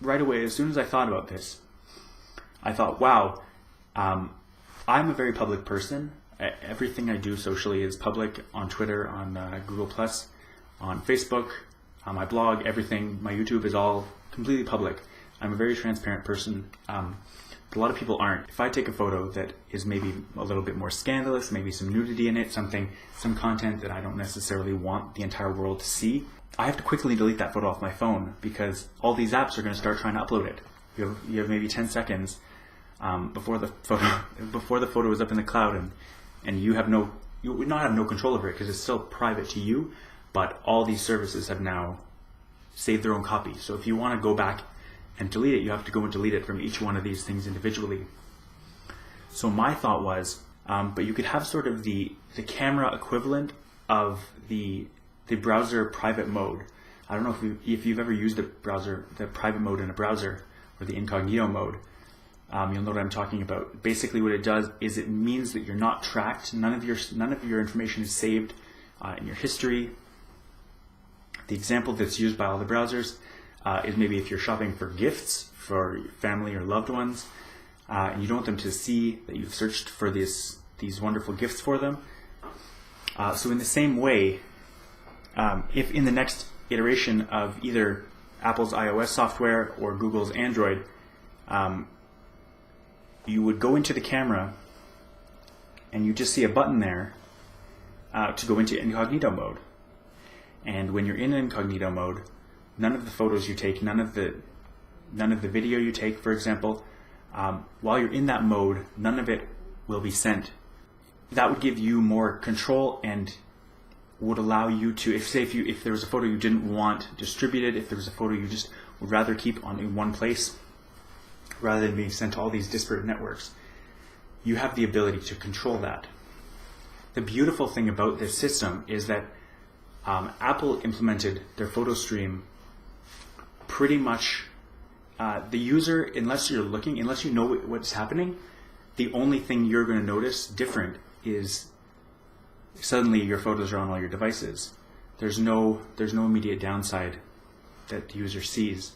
right away, as soon as I thought about this, I thought, wow, I'm a very public person. Everything I do socially is public, on Twitter, on Google+, on Facebook, on my blog, everything. My YouTube is all completely public. I'm a very transparent person. But a lot of people aren't. If I take a photo that is maybe a little bit more scandalous, maybe some nudity in it, some content that I don't necessarily want the entire world to see, I have to quickly delete that photo off my phone because all these apps are going to start trying to upload it. You have maybe 10 seconds before the photo is up in the cloud, and you would not have no control over it because it's still private to you, but all these services have now saved their own copy. So if you want to go back and delete it, you have to go and delete it from each one of these things individually. So my thought was, but you could have sort of the camera equivalent of the browser private mode. I don't know if you've ever used the private mode in a browser, or the Incognito Mode. You'll know what I'm talking about. Basically what it does is it means that you're not tracked. None of your information is saved in your history. The example that's used by all the browsers is maybe if you're shopping for gifts for your family or loved ones, and you don't want them to see that you've searched for these wonderful gifts for them. So in the same way, if in the next iteration of either Apple's iOS software or Google's Android, you would go into the camera and you just see a button there to go into incognito mode. And when you're in incognito mode, none of the photos you take, none of the video you take, for example, while you're in that mode, none of it will be sent. That would give you more control and would allow you to, if there was a photo you didn't want distributed, if there was a photo you just would rather keep in one place, rather than being sent to all these disparate networks, you have the ability to control that. The beautiful thing about this system is that Apple implemented their photo stream pretty much, the user, unless you know what's happening, the only thing you're going to notice different is suddenly your photos are on all your devices. There's no immediate downside that the user sees.